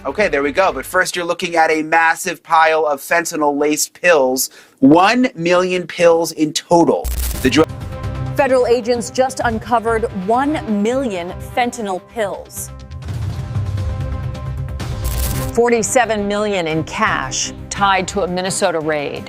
Okay, there we go. But first, you're looking at a massive pile of fentanyl-laced pills. 1 million pills in total. Federal agents just uncovered 1 million fentanyl pills. 47 million in cash tied to a Minnesota raid.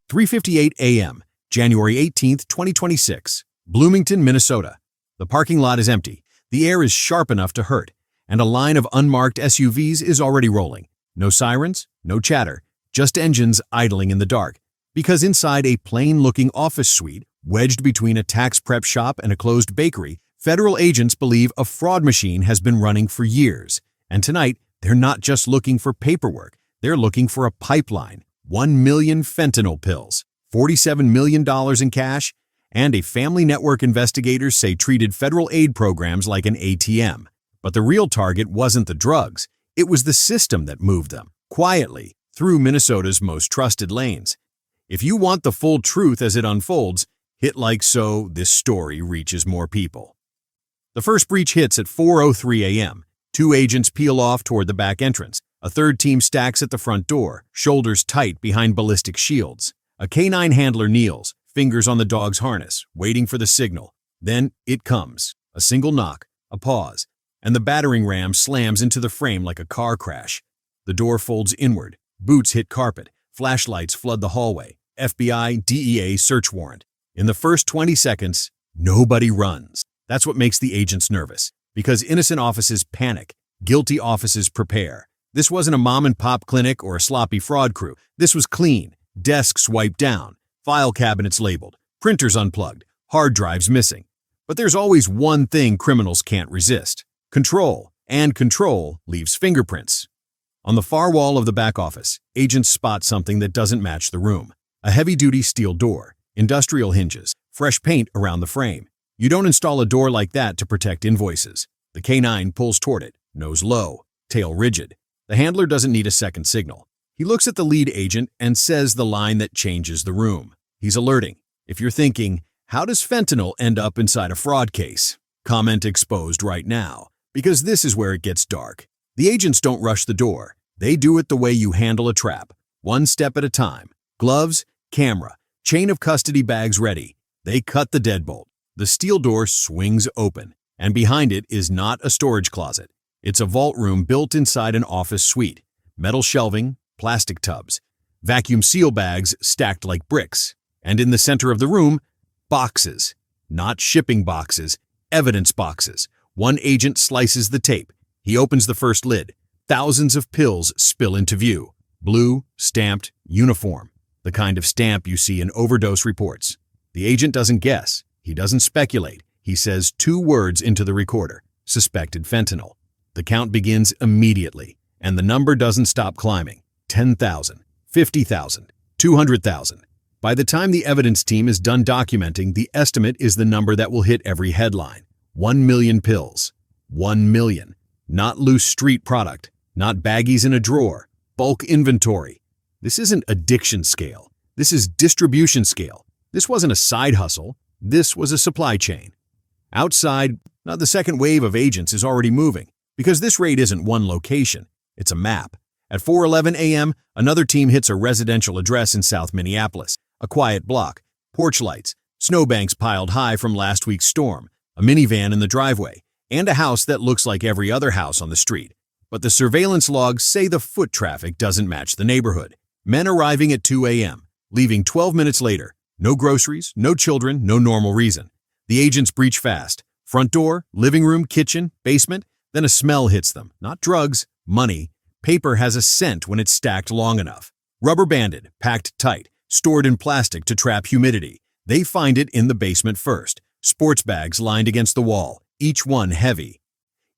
3:58 a.m., January 18th, 2026, Bloomington, Minnesota. The parking lot is empty. The air is sharp enough to hurt, and a line of unmarked SUVs is already rolling. No sirens, no chatter, just engines idling in the dark. Because inside a plain-looking office suite, wedged between a tax prep shop and a closed bakery, federal agents believe a fraud machine has been running for years. And tonight, they're not just looking for paperwork, they're looking for a pipeline. 1 million fentanyl pills, $47 million in cash, and a family network investigators say treated federal aid programs like an ATM. But the real target wasn't the drugs, it was the system that moved them, quietly, through Minnesota's most trusted lanes. If you want the full truth as it unfolds, hit like so this story reaches more people. The first breach hits at 4:03 a.m. 2 agents peel off toward the back entrance. A third team stacks at the front door, shoulders tight behind ballistic shields. A canine handler kneels, fingers on the dog's harness, waiting for the signal. Then it comes. A single knock, a pause, and the battering ram slams into the frame like a car crash. The door folds inward. Boots hit carpet. Flashlights flood the hallway. FBI, DEA search warrant. In the first 20 seconds, nobody runs. That's what makes the agents nervous. Because innocent offices panic. Guilty offices prepare. This wasn't a mom-and-pop clinic or a sloppy fraud crew. This was clean. Desks wiped down. File cabinets labeled. Printers unplugged. Hard drives missing. But there's always one thing criminals can't resist. Control. And control leaves fingerprints. On the far wall of the back office, agents spot something that doesn't match the room. A heavy-duty steel door, industrial hinges, fresh paint around the frame. You don't install a door like that to protect invoices. The canine pulls toward it, nose low, tail rigid. The handler doesn't need a second signal. He looks at the lead agent and says the line that changes the room. He's alerting. If you're thinking, how does fentanyl end up inside a fraud case? Comment exposed right now, because this is where it gets dark. The agents don't rush the door. They do it the way you handle a trap, one step at a time. Gloves, camera, chain of custody bags ready. They cut the deadbolt. The steel door swings open, and behind it is not a storage closet. It's a vault room built inside an office suite. Metal shelving, plastic tubs, vacuum seal bags stacked like bricks. And in the center of the room, boxes. Not shipping boxes, evidence boxes. One agent slices the tape. He opens the first lid. Thousands of pills spill into view. Blue, stamped, uniform. The kind of stamp you see in overdose reports. The agent doesn't guess. He doesn't speculate. He says 2 words into the recorder. Suspected fentanyl. The count begins immediately, and the number doesn't stop climbing. 10,000, 50,000, 200,000. By the time the evidence team is done documenting, the estimate is the number that will hit every headline. 1 million pills. 1 million. Not loose street product. Not baggies in a drawer. Bulk inventory. This isn't addiction scale. This is distribution scale. This wasn't a side hustle. This was a supply chain. Outside, the second wave of agents is already moving, because this raid isn't one location. It's a map. At 4:11 a.m., another team hits a residential address in South Minneapolis. A quiet block, porch lights, snowbanks piled high from last week's storm, a minivan in the driveway, and a house that looks like every other house on the street. But the surveillance logs say the foot traffic doesn't match the neighborhood. Men arriving at 2 a.m., leaving 12 minutes later. No groceries, no children, no normal reason. The agents breach fast. Front door, living room, kitchen, basement. Then a smell hits them. Not drugs, money. Paper has a scent when it's stacked long enough. Rubber banded, packed tight, stored in plastic to trap humidity. They find it in the basement first. Sports bags lined against the wall, each one heavy.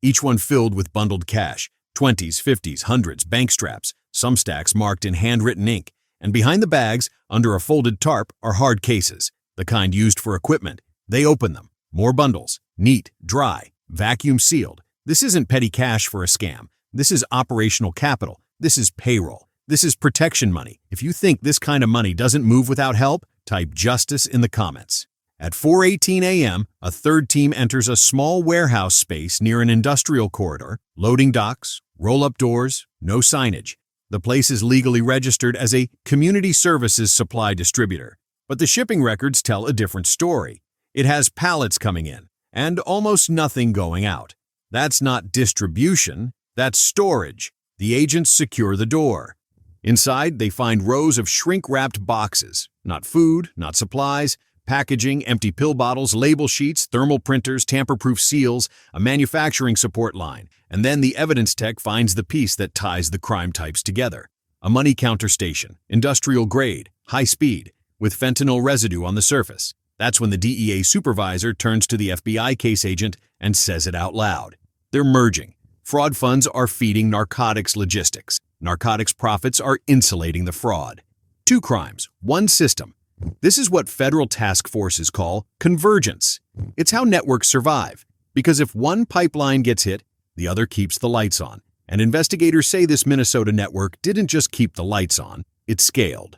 Each one filled with bundled cash. 20s, 50s, hundreds, bank straps. Some stacks marked in handwritten ink. And behind the bags, under a folded tarp, are hard cases, the kind used for equipment. They open them. More bundles. Neat, dry, vacuum sealed. This isn't petty cash for a scam. This is operational capital. This is payroll. This is protection money. If you think this kind of money doesn't move without help, type justice in the comments. At 4:18 a.m., a third team enters a small warehouse space near an industrial corridor, loading docks, roll-up doors, no signage. The place is legally registered as a community services supply distributor, but the shipping records tell a different story. It has pallets coming in and almost nothing going out. That's not distribution, that's storage. The agents secure the door. Inside, they find rows of shrink-wrapped boxes. Not food, not supplies, packaging, empty pill bottles, label sheets, thermal printers, tamper-proof seals, a manufacturing support line, and then the evidence tech finds the piece that ties the crime types together. A money counter station, industrial grade, high speed, with fentanyl residue on the surface. That's when the DEA supervisor turns to the FBI case agent and says it out loud. They're merging. Fraud funds are feeding narcotics logistics. Narcotics profits are insulating the fraud. Two crimes, one system. This is what federal task forces call convergence. It's how networks survive, because if one pipeline gets hit, the other keeps the lights on. And investigators say this Minnesota network didn't just keep the lights on, it scaled.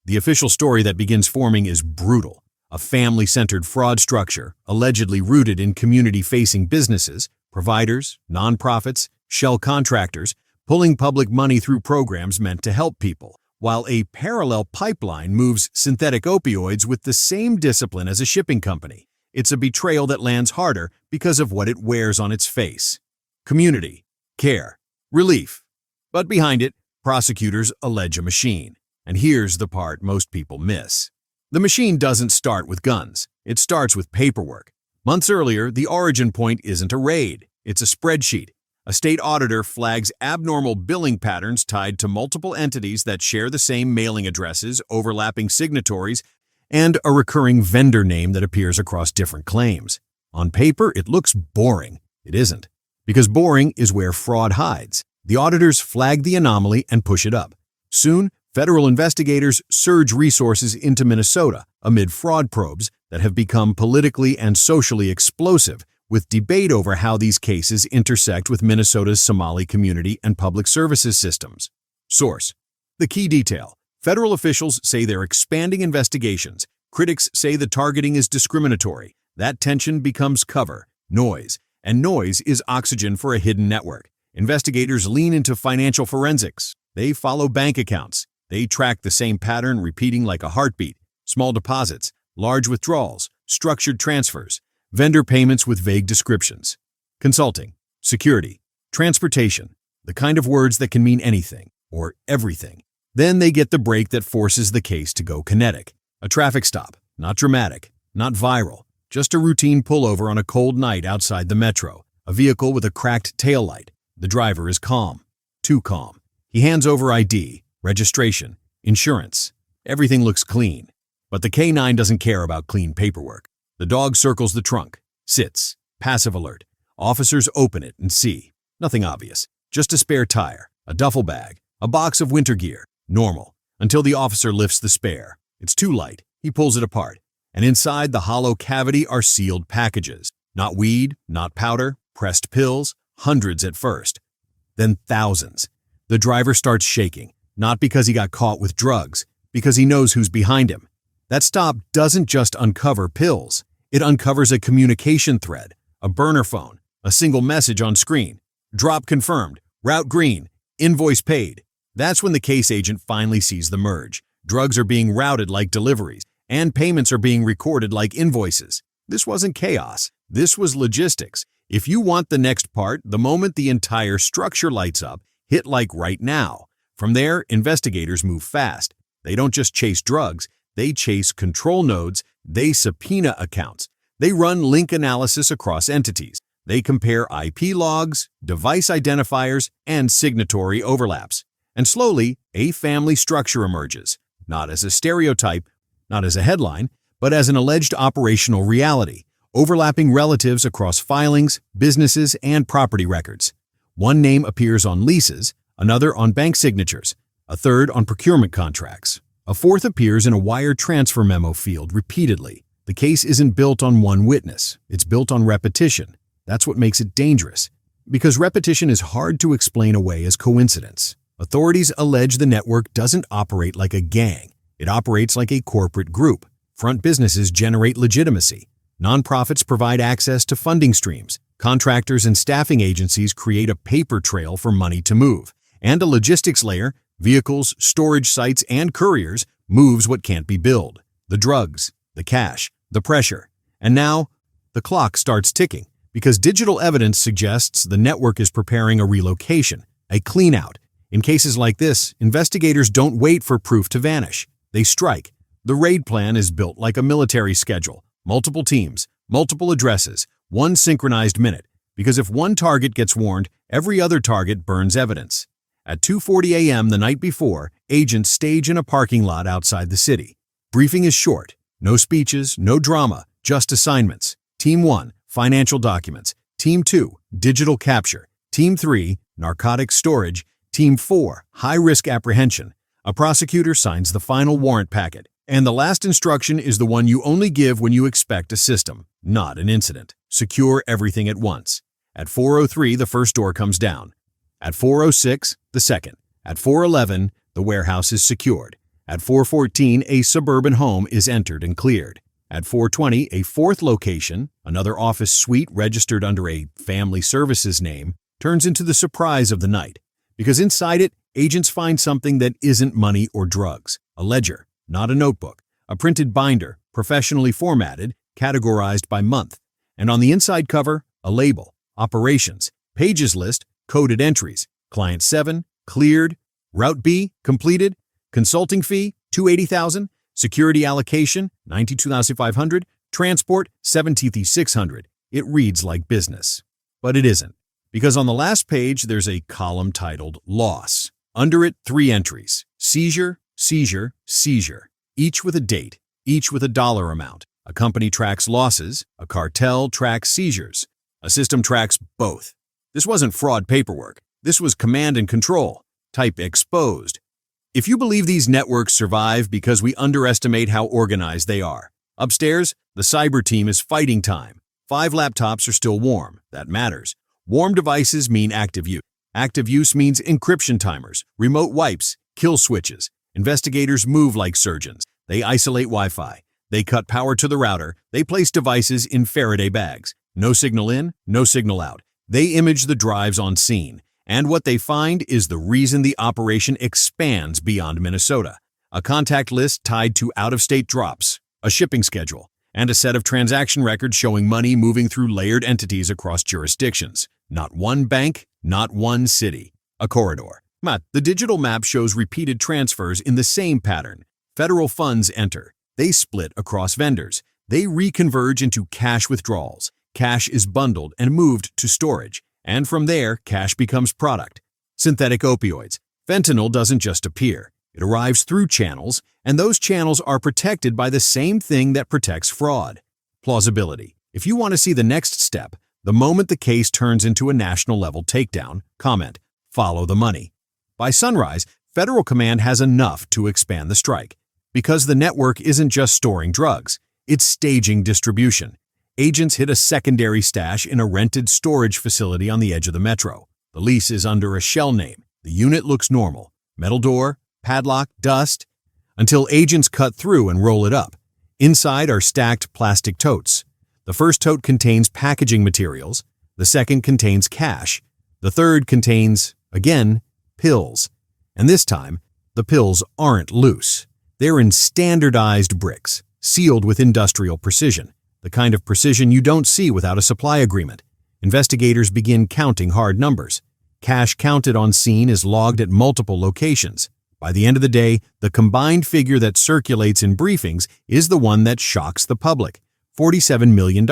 The official story that begins forming is brutal. A family-centered fraud structure, allegedly rooted in community-facing businesses, providers, nonprofits, shell contractors, pulling public money through programs meant to help people, while a parallel pipeline moves synthetic opioids with the same discipline as a shipping company. It's a betrayal that lands harder because of what it wears on its face. Community, care, relief. But behind it, prosecutors allege a machine. And here's the part most people miss. The machine doesn't start with guns. It starts with paperwork. Months earlier, the origin point isn't a raid. It's a spreadsheet. A state auditor flags abnormal billing patterns tied to multiple entities that share the same mailing addresses, overlapping signatories, and a recurring vendor name that appears across different claims. On paper, it looks boring. It isn't. Because boring is where fraud hides. The auditors flag the anomaly and push it up. Soon, federal investigators surge resources into Minnesota amid fraud probes that have become politically and socially explosive, with debate over how these cases intersect with Minnesota's Somali community and public services systems. Source: the key detail. Federal officials say they're expanding investigations. Critics say the targeting is discriminatory. That tension becomes cover, noise, and noise is oxygen for a hidden network. Investigators lean into financial forensics. They follow bank accounts. They track the same pattern repeating like a heartbeat. Small deposits, large withdrawals, structured transfers, vendor payments with vague descriptions. Consulting, security, transportation, the kind of words that can mean anything or everything. Then they get the break that forces the case to go kinetic. A traffic stop, not dramatic, not viral, just a routine pullover on a cold night outside the metro. A vehicle with a cracked taillight. The driver is calm, too calm. He hands over ID, registration, insurance. Everything looks clean. But the K9 doesn't care about clean paperwork. The dog circles the trunk, sits, passive alert. Officers open it and see. Nothing obvious. Just a spare tire, a duffel bag, a box of winter gear. Normal. Until the officer lifts the spare. It's too light. He pulls it apart. And inside the hollow cavity are sealed packages. Not weed, not powder, pressed pills. Hundreds at first. Then thousands. The driver starts shaking. Not because he got caught with drugs. Because he knows who's behind him. That stop doesn't just uncover pills. It uncovers a communication thread, a burner phone, a single message on screen. Drop confirmed, route green, invoice paid. That's when the case agent finally sees the merge. Drugs are being routed like deliveries, and payments are being recorded like invoices. This wasn't chaos. This was logistics. If you want the next part, the moment the entire structure lights up, hit like right now. From there, investigators move fast. They don't just chase drugs. They chase control nodes, they subpoena accounts, they run link analysis across entities, they compare IP logs, device identifiers, and signatory overlaps. And slowly, a family structure emerges, not as a stereotype, not as a headline, but as an alleged operational reality, overlapping relatives across filings, businesses, and property records. One name appears on leases, another on bank signatures, a third on procurement contracts. A fourth appears in a wire transfer memo field repeatedly. The case isn't built on one witness. It's built on repetition. That's what makes it dangerous. Because repetition is hard to explain away as coincidence. Authorities allege the network doesn't operate like a gang. It operates like a corporate group. Front businesses generate legitimacy. Nonprofits provide access to funding streams. Contractors and staffing agencies create a paper trail for money to move. And a logistics layer, vehicles, storage sites, and couriers, moves what can't be billed. The drugs, the cash, the pressure. And now, the clock starts ticking because digital evidence suggests the network is preparing a relocation, a clean-out. In cases like this, investigators don't wait for proof to vanish. They strike. The raid plan is built like a military schedule. Multiple teams, multiple addresses, one synchronized minute. Because if one target gets warned, every other target burns evidence. At 2:40 a.m. the night before, agents stage in a parking lot outside the city. Briefing is short. No speeches, no drama, just assignments. Team 1, financial documents. Team 2, digital capture. Team 3, narcotics storage. Team 4, high-risk apprehension. A prosecutor signs the final warrant packet. And the last instruction is the one you only give when you expect a system, not an incident. Secure everything at once. At 4:03, the first door comes down. At 4:06, the second. At 4:11, the warehouse is secured. At 4:14, a suburban home is entered and cleared. At 4:20, a fourth location, another office suite registered under a family services name, turns into the surprise of the night. Because inside it, agents find something that isn't money or drugs. A ledger, not a notebook. A printed binder, professionally formatted, categorized by month. And on the inside cover, a label, operations, pages list, coded entries, client 7, cleared, route B, completed, consulting fee, $280,000, security allocation, $92,500, transport, $17,600. It reads like business. But it isn't. Because on the last page, there's a column titled Loss. Under it, 3 entries: seizure, seizure, seizure. Each with a date, each with a dollar amount. A company tracks losses, a cartel tracks seizures. A system tracks both. This wasn't fraud paperwork. This was command and control. Type exposed. If you believe these networks survive because we underestimate how organized they are. Upstairs, the cyber team is fighting time. 5 laptops are still warm. That matters. Warm devices mean active use. Active use means encryption timers, remote wipes, kill switches. Investigators move like surgeons. They isolate Wi-Fi. They cut power to the router. They place devices in Faraday bags. No signal in, no signal out. They image the drives on scene. And what they find is the reason the operation expands beyond Minnesota. A contact list tied to out-of-state drops, a shipping schedule, and a set of transaction records showing money moving through layered entities across jurisdictions. Not one bank, not one city. A corridor. The digital map shows repeated transfers in the same pattern. Federal funds enter. They split across vendors. They reconverge into cash withdrawals. Cash is bundled and moved to storage. And from there, cash becomes product. Synthetic opioids. Fentanyl doesn't just appear. It arrives through channels, and those channels are protected by the same thing that protects fraud. Plausibility. If you want to see the next step, the moment the case turns into a national-level takedown, comment, follow the money. By sunrise, federal command has enough to expand the strike. Because the network isn't just storing drugs, it's staging distribution. Agents hit a secondary stash in a rented storage facility on the edge of the metro. The lease is under a shell name. The unit looks normal. Metal door, padlock, dust. Until agents cut through and roll it up. Inside are stacked plastic totes. The first tote contains packaging materials. The second contains cash. The third contains, again, pills. And this time, the pills aren't loose. They're in standardized bricks, sealed with industrial precision. The kind of precision you don't see without a supply agreement. Investigators begin counting hard numbers. Cash counted on scene is logged at multiple locations. By the end of the day, the combined figure that circulates in briefings is the one that shocks the public. $47 million,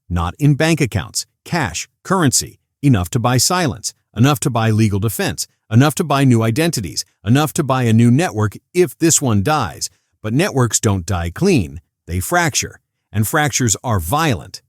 not in bank accounts, cash, currency, enough to buy silence, enough to buy legal defense, enough to buy new identities, enough to buy a new network if this one dies. But networks don't die clean, they fracture. And fractures are violent.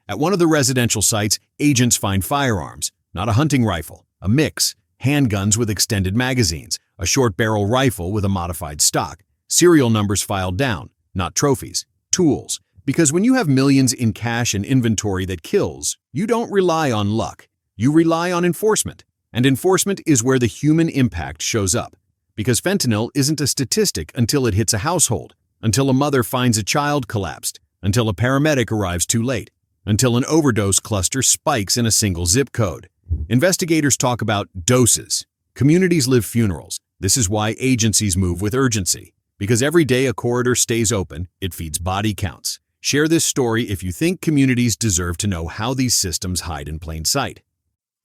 At one of the residential sites, agents find firearms, not a hunting rifle, a mix, handguns with extended magazines, a short-barrel rifle with a modified stock, serial numbers filed down, not trophies, tools. Because when you have millions in cash and inventory that kills, you don't rely on luck. You rely on enforcement. And enforcement is where the human impact shows up. Because fentanyl isn't a statistic until it hits a household. until a mother finds a child collapsed, until a paramedic arrives too late, until an overdose cluster spikes in a single zip code. Investigators talk about doses. Communities live funerals. This is why agencies move with urgency. Because every day a corridor stays open, it feeds body counts. Share this story if you think communities deserve to know how these systems hide in plain sight.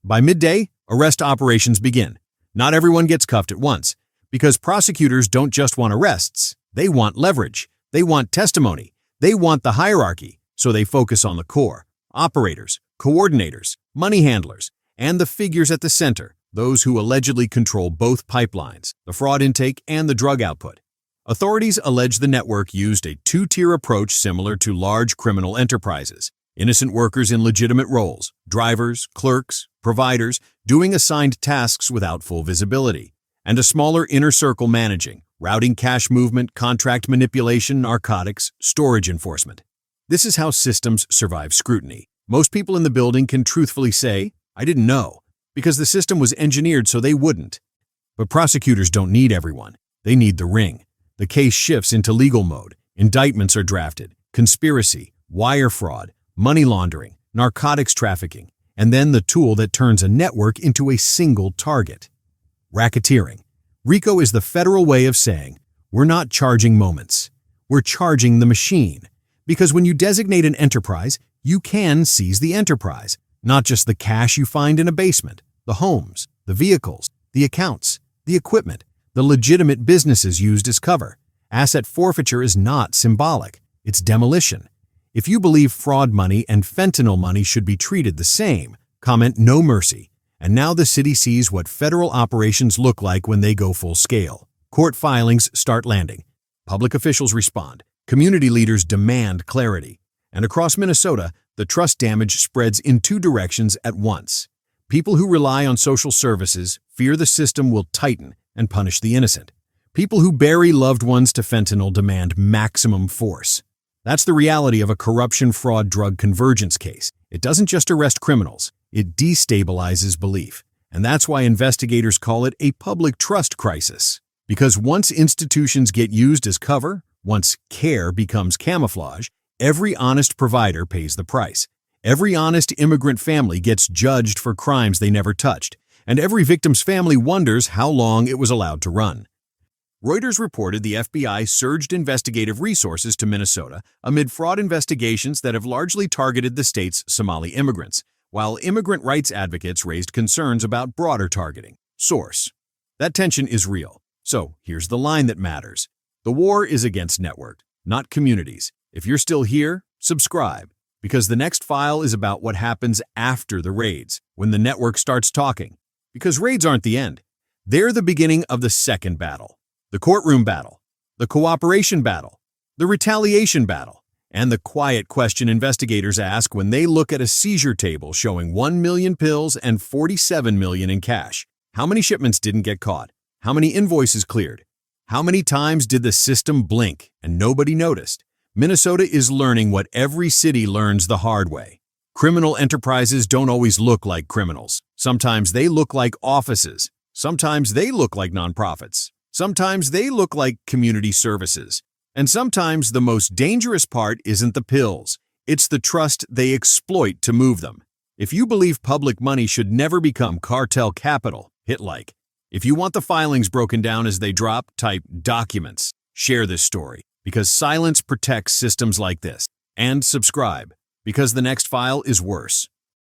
By midday, arrest operations begin. Not everyone gets cuffed at once, because prosecutors don't just want arrests. They want leverage. They want testimony. They want the hierarchy, so they focus on the core: operators, coordinators, money handlers, and the figures at the center, those who allegedly control both pipelines, the fraud intake and the drug output. Authorities allege the network used a two-tier approach similar to large criminal enterprises. Innocent workers in legitimate roles, drivers, clerks, providers, doing assigned tasks without full visibility, and a smaller inner circle managing, routing cash movement, contract manipulation, narcotics, storage enforcement. This is how systems survive scrutiny. Most people in the building can truthfully say, "I didn't know," because the system was engineered so they wouldn't. But prosecutors don't need everyone. They need the ring. The case shifts into legal mode. Indictments are drafted. Conspiracy, wire fraud, money laundering, narcotics trafficking, and then the tool that turns a network into a single target. Racketeering. RICO is the federal way of saying, we're not charging moments. We're charging the machine. Because when you designate an enterprise, you can seize the enterprise, not just the cash you find in a basement, the homes, the vehicles, the accounts, the equipment, the legitimate businesses used as cover. Asset forfeiture is not symbolic. It's demolition. If you believe fraud money and fentanyl money should be treated the same, comment "no mercy." And now the city sees what federal operations look like when they go full scale. Court filings start landing. Public officials respond. Community leaders demand clarity. And across Minnesota, the trust damage spreads in two directions at once. People who rely on social services fear the system will tighten and punish the innocent. People who bury loved ones to fentanyl demand maximum force. That's the reality of a corruption, fraud, drug convergence case. It doesn't just arrest criminals, it destabilizes belief. And that's why investigators call it a public trust crisis. Because once institutions get used as cover, once care becomes camouflage, every honest provider pays the price. Every honest immigrant family gets judged for crimes they never touched. And every victim's family wonders how long it was allowed to run. Reuters reported the FBI surged investigative resources to Minnesota amid fraud investigations that have largely targeted the state's Somali immigrants, while immigrant rights advocates raised concerns about broader targeting. Source: that tension is real. So here's the line that matters. The war is against network, not communities. If you're still here, subscribe, because the next file is about what happens after the raids, when the network starts talking. Because raids aren't the end. They're the beginning of the second battle. The courtroom battle, the cooperation battle, the retaliation battle, and the quiet question investigators ask when they look at a seizure table showing 1 million pills and 47 million in cash. How many shipments didn't get caught? How many invoices cleared? How many times did the system blink and nobody noticed? Minnesota is learning what every city learns the hard way. Criminal enterprises don't always look like criminals. Sometimes they look like offices. Sometimes they look like nonprofits. Sometimes they look like community services. And sometimes the most dangerous part isn't the pills. It's the trust they exploit to move them. If you believe public money should never become cartel capital, hit like. If you want the filings broken down as they drop, type documents. Share this story, because silence protects systems like this. And subscribe, because the next file is worse.